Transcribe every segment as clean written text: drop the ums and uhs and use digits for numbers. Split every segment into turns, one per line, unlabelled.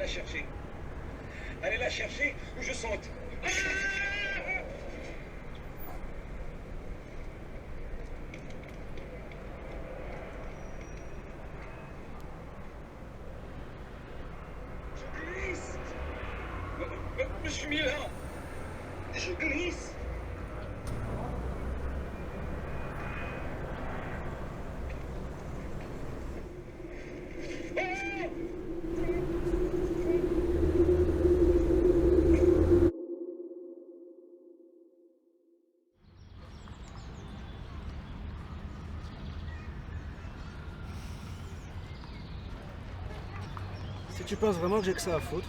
la chercher. Allez la chercher ou je saute. Ah, je glisse. Je suis mis là. Je glisse.
Si tu penses vraiment que j'ai que ça à foutre.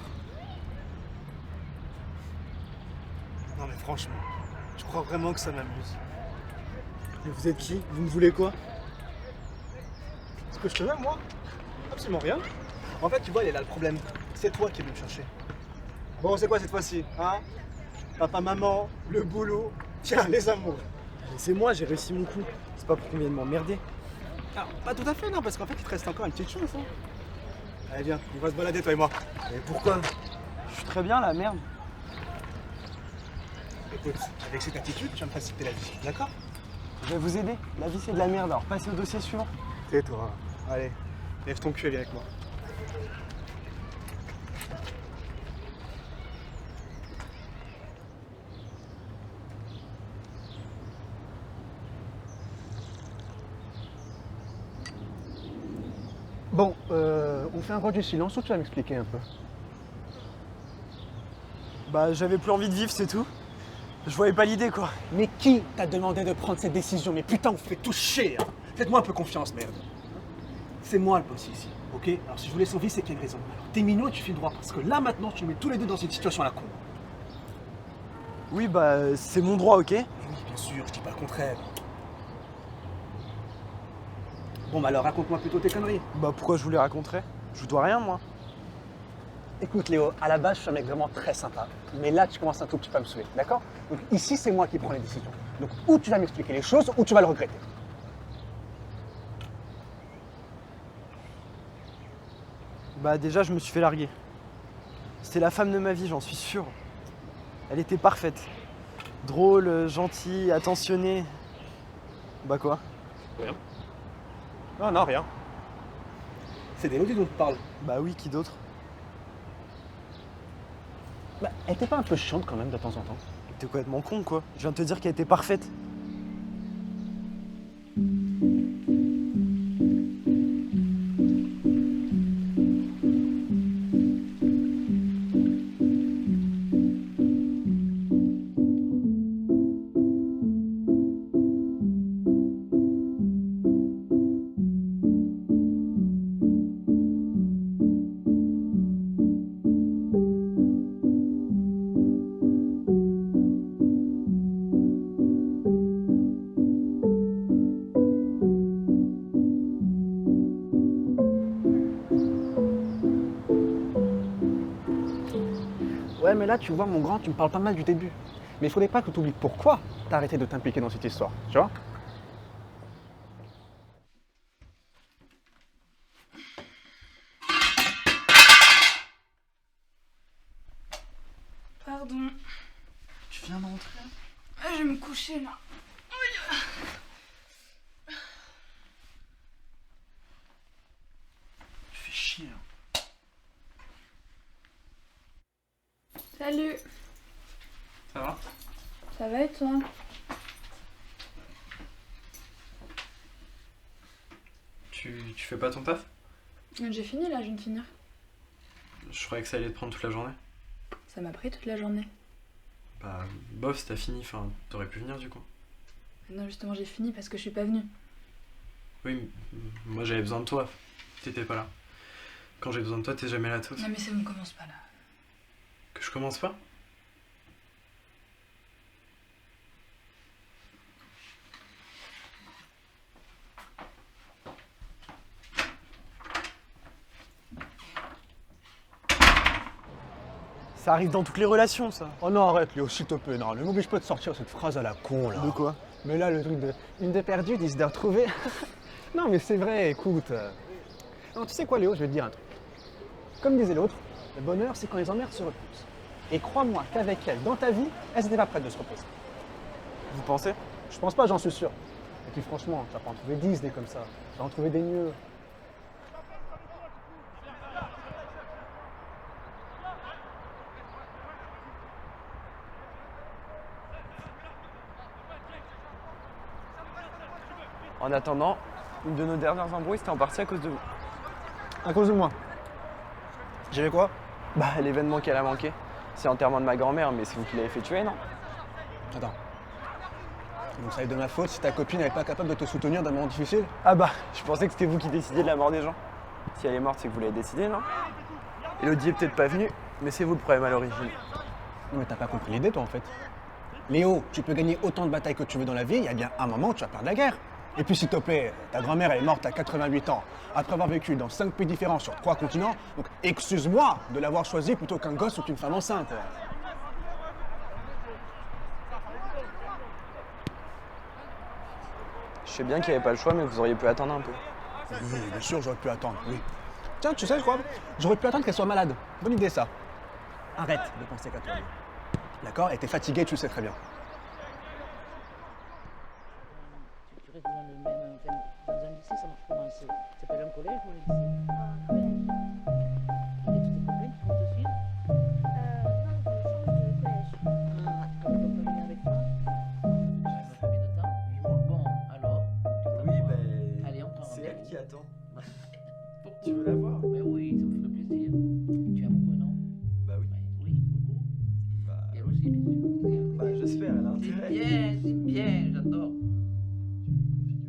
Non mais franchement, je crois vraiment que ça m'amuse. Mais vous êtes qui? Vous me voulez quoi? Ce que je te veux, moi? Absolument rien. En fait, tu vois, il est là le problème. C'est toi qui es venu me chercher. Bon, c'est quoi cette fois-ci, hein? Papa, maman, le boulot, tiens, les amours. C'est moi, j'ai réussi mon coup. C'est pas pour qu'on vienne m'emmerder. Alors, pas tout à fait, non, parce qu'en fait, il te reste encore une petite chance, hein. Allez, viens, on va se balader, toi et moi. Et pourquoi? Je suis très bien, là, merde. Écoute, avec cette attitude, tu vas me faciliter la vie, d'accord? Je vais vous aider. La vie, c'est de la merde, alors passez au dossier suivant. Tais-toi. Allez, lève ton cul et viens avec moi. Bon, on fait un roi du silence ou tu vas m'expliquer un peu? Bah, j'avais plus envie de vivre, c'est tout. Je voyais pas l'idée, quoi. Mais qui t'a demandé de prendre cette décision? Mais putain, vous faites tout chier, hein. Faites-moi un peu confiance, merde. C'est moi le boss ici, ok? Alors si je voulais sauver, c'est qu'il y a une raison. Alors t'es minot et tu files droit, parce que là, maintenant, tu mets tous les deux dans une situation à la con. Oui, bah, c'est mon droit, ok? Oui, bien sûr, je dis pas le contraire. Bon, bah alors, raconte-moi plutôt tes conneries. Bah, pourquoi je vous les raconterais? Je vous dois rien, moi. Écoute, Léo, à la base, je suis un mec vraiment très sympa. Mais là, tu commences un tout petit peu à me saouler, d'accord? Donc ici, c'est moi qui prends les décisions. Donc, ou tu vas m'expliquer les choses, ou tu vas le regretter. Bah, déjà, je me suis fait larguer. C'était la femme de ma vie, j'en suis sûr. Elle était parfaite. Drôle, gentille, attentionnée. Bah quoi? Rien. Non, non, rien. C'est d'Élodie dont tu parles. Bah oui, qui d'autre? Bah, elle était pas un peu chiante quand même de temps en temps? T'es complètement con, quoi. Je viens de te dire qu'elle était parfaite. Ouais, mais là, tu vois, mon grand, tu me parles pas mal du début. Mais il faudrait pas que tu oublies pourquoi t'as arrêté de t'impliquer dans cette histoire, tu vois?
Pardon.
Tu viens d'entrer?
Ah, je vais me coucher là.
Tu fais chier, hein.
Salut.
Ça va?
Ça va et toi?
Tu fais pas ton taf?
J'ai fini là, je viens de finir.
Je croyais que ça allait te prendre toute la journée.
Ça m'a pris toute la journée.
Bah, bof, t'as fini, enfin, t'aurais pu venir du coup.
Non, justement, j'ai fini parce que je suis pas venue.
Oui, moi j'avais besoin de toi. T'étais pas là. Quand j'ai besoin de toi, t'es jamais là, toi.
Non, mais ça ne commence pas là.
Que je commence pas?
Ça arrive dans toutes les relations, ça.
Oh non, arrête Léo, s'il te plaît, non, ne m'oblige pas de sortir cette phrase à la con là.
De quoi?
Mais là, le truc de une de perdue, 10 de retrouvée. Non, mais c'est vrai, écoute. Non, tu sais quoi, Léo, je vais te dire un truc. Comme disait l'autre, Le bonheur, c'est quand les emmerdes se repoussent. Et crois-moi qu'avec elle, dans ta vie, elles n'étaient pas prêtes de se reposer.
Vous pensez?
Je pense pas, j'en suis sûr. Et puis franchement, tu vas pas en trouver 10 des comme ça. Tu vas en trouver des mieux.
En attendant, une de nos dernières embrouilles, c'était en partie à cause de vous.
À cause de moi. J'ai fait quoi?
Bah, l'événement qu'elle a manqué, c'est l'enterrement de ma grand-mère, mais c'est vous qui l'avez fait tuer, non?
Attends. Donc ça va être de ma faute si ta copine n'est pas capable de te soutenir dans un moment difficile?
Ah bah, je pensais que c'était vous qui décidiez de la mort des gens. Si elle est morte, c'est que vous l'avez décidé, non? Elodie est peut-être pas venue, mais c'est vous le problème à l'origine.
Non mais t'as pas compris l'idée toi en fait. Léo, tu peux gagner autant de batailles que tu veux dans la vie, il y a bien un moment où tu vas perdre la guerre. Et puis s'il te plaît, ta grand-mère elle est morte à 88 ans, après avoir vécu dans 5 pays différents sur 3 continents, donc excuse-moi de l'avoir choisi plutôt qu'un gosse ou qu'une femme enceinte.
Je sais bien qu'il n'y avait pas le choix, mais vous auriez pu attendre un peu.
Oui, bien sûr, j'aurais pu attendre, oui. Tiens, tu sais quoi? J'aurais pu attendre qu'elle soit malade. Bonne idée ça. Arrête de penser qu'à toi. D'accord? Et t'es fatigué, tu le sais très bien.
Tu restes dans le même, dans un lycée, ça marche comment? Ça s'appelle un collège ou un lycée? Et tous tes copains qui vont te suivre? Ah, quand ils vont pas venir avec toi? Combien de temps? Bon, alors, tu t'attends. Allez, on t'en rappelle.
qui attend.
Pourquoi?
Tu veux la voir?
Mais oui, ça me ferait plaisir. Tu es amoureux, non?
Bah oui.
Oui, beaucoup.
Bah,
Et elle aussi, bien sûr.
bah j'espère, elle a
C'est bien, j'adore.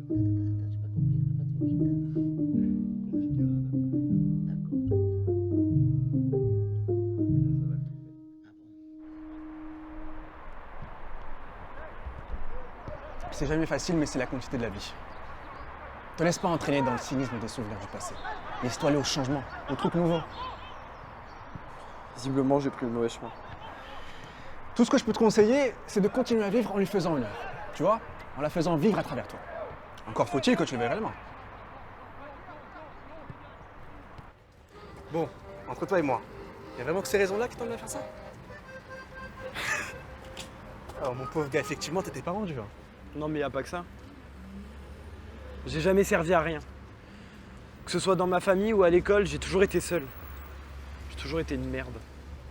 Attends, j'ai pas compris, t'as pas trop vite. D'accord. Ah bon?
C'est jamais facile, mais c'est la quantité de la vie. Te laisse pas entraîner dans le cynisme des souvenirs du passé. Laisse-toi aller au changement, au truc nouveau.
Visiblement, j'ai pris le mauvais chemin.
Tout ce que je peux te conseiller, c'est de continuer à vivre en lui faisant honneur. Tu vois? En la faisant vivre à travers toi. Encore faut-il que tu le veuilles réellement.
Bon, entre toi et moi, il y a vraiment que ces raisons-là qui t'emmènent à faire ça? Alors mon pauvre gars, effectivement, t'étais pas rendu. Hein.
Non, mais y a pas que ça. J'ai jamais servi à rien. Que ce soit dans ma famille ou à l'école, j'ai toujours été seul. J'ai toujours été une merde.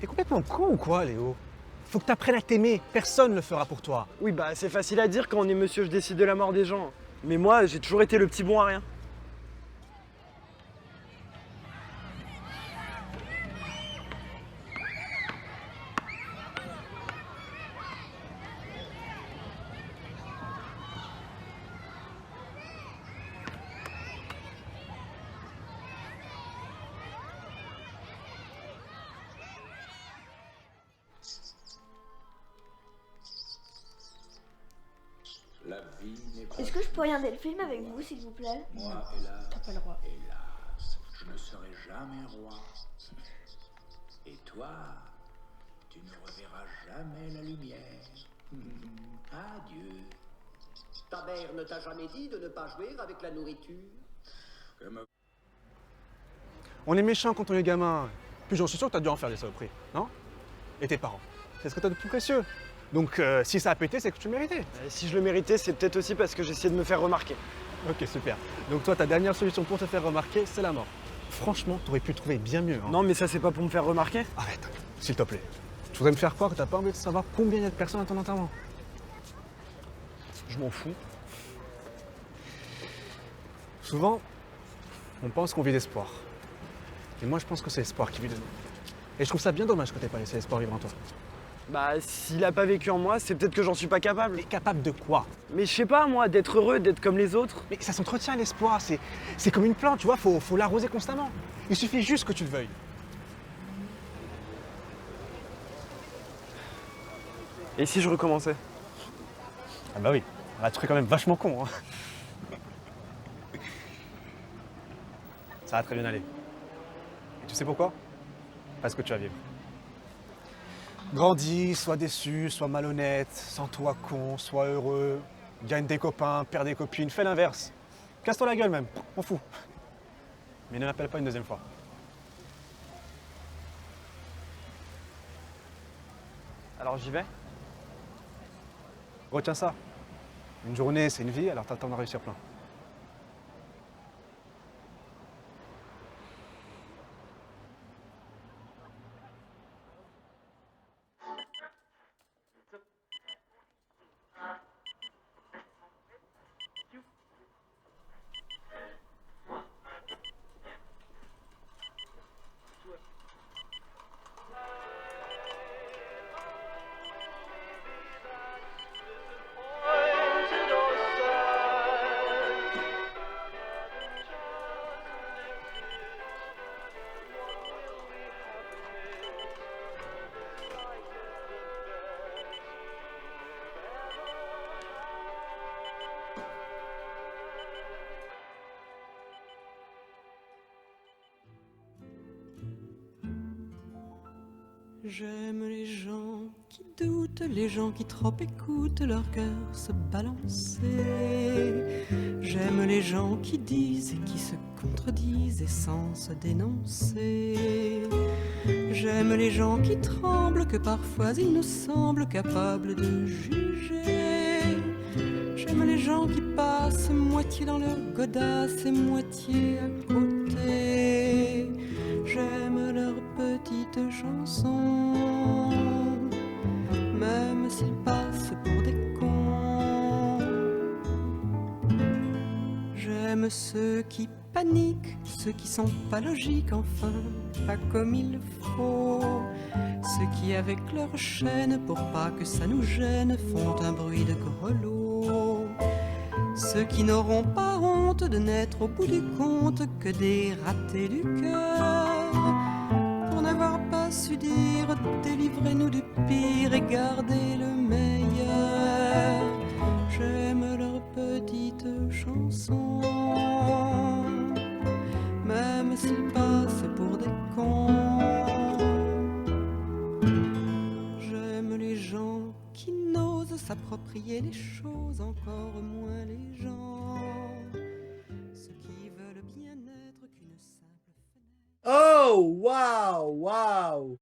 T'es complètement con ou quoi, Léo? Faut que t'apprennes à t'aimer. Personne ne le fera pour toi.
Oui, bah c'est facile à dire quand on est monsieur je décide de la mort des gens. Mais moi, j'ai toujours été le petit bon à rien.
La vie n'est pas
Est-ce que je peux regarder le film avec vous, s'il vous plaît?
moi, hélas.
T'as pas le droit.
Hélas, je ne serai jamais roi. Et toi, tu ne reverras jamais la lumière. Adieu.
Ta mère ne t'a jamais dit de ne pas jouer avec la nourriture?
Comme
On est méchant quand on est gamin. Puis j'en suis sûr que t'as dû en faire des saloperies, non? Et tes parents, c'est ce que t'as de plus précieux. Donc si ça a pété, c'est que tu le méritais.
Si je le méritais, c'est peut-être aussi parce que j'essayais de me faire remarquer.
Ok, super. Donc toi, ta dernière solution pour te faire remarquer, c'est la mort. Franchement, t'aurais pu trouver bien mieux. Hein.
Non, mais ça, c'est pas pour me faire remarquer.
Arrête, s'il te plaît. Tu voudrais me faire croire que t'as pas envie de savoir combien il y a de personnes à ton enterrement?
Je m'en fous.
Souvent, on pense qu'on vit d'espoir. Et moi, je pense que c'est l'espoir qui vit de nous. Et je trouve ça bien dommage que t'aies pas laissé l'espoir vivre en toi.
Bah, s'il a pas vécu en moi, c'est peut-être que j'en suis pas capable.
Mais capable de quoi?
Mais je sais pas, moi, d'être heureux, d'être comme les autres.
Mais ça s'entretient l'espoir, c'est comme une plante, tu vois, faut l'arroser constamment. Il suffit juste que tu le veuilles.
Et si je recommençais?
Ah bah oui, là tu serais quand même vachement con. Hein. Ça va très bien aller. Et tu sais pourquoi? Parce que tu vas vivre. Grandis, sois déçu, sois malhonnête, sens-toi con, sois heureux, gagne des copains, perds des copines, fais l'inverse. Casse-toi la gueule même, on fout. Mais ne m'appelle pas une deuxième fois.
Alors j'y vais?
Retiens ça. Une journée, c'est une vie, alors t'attends d'en réussir plein.
J'aime les gens qui doutent, les gens qui trop écoutent leur cœur se balancer. J'aime les gens qui disent et qui se contredisent et sans se dénoncer. J'aime les gens qui tremblent, que parfois ils nous semblent capables de juger. J'aime les gens qui passent moitié dans leur godasse et moitié à côté. J'aime leurs petites chansons, même s'ils passent pour des cons. J'aime ceux qui paniquent, ceux qui sont pas logiques, enfin, pas comme il faut. Ceux qui, avec leur chaîne, pour pas que ça nous gêne, font un bruit de grelot. Ceux qui n'auront pas honte de n'être au bout du compte que des ratés du cœur. Pour n'avoir pas su dire délivrez-nous du pire et gardez le meilleur. J'aime leurs petites chansons, même s'ils passent pour des cons. J'aime les gens qui n'osent s'approprier les choses, encore moins les gens. Ceux qui veulent bien être qu'une simple fenêtre.
Oh, waouh, waouh.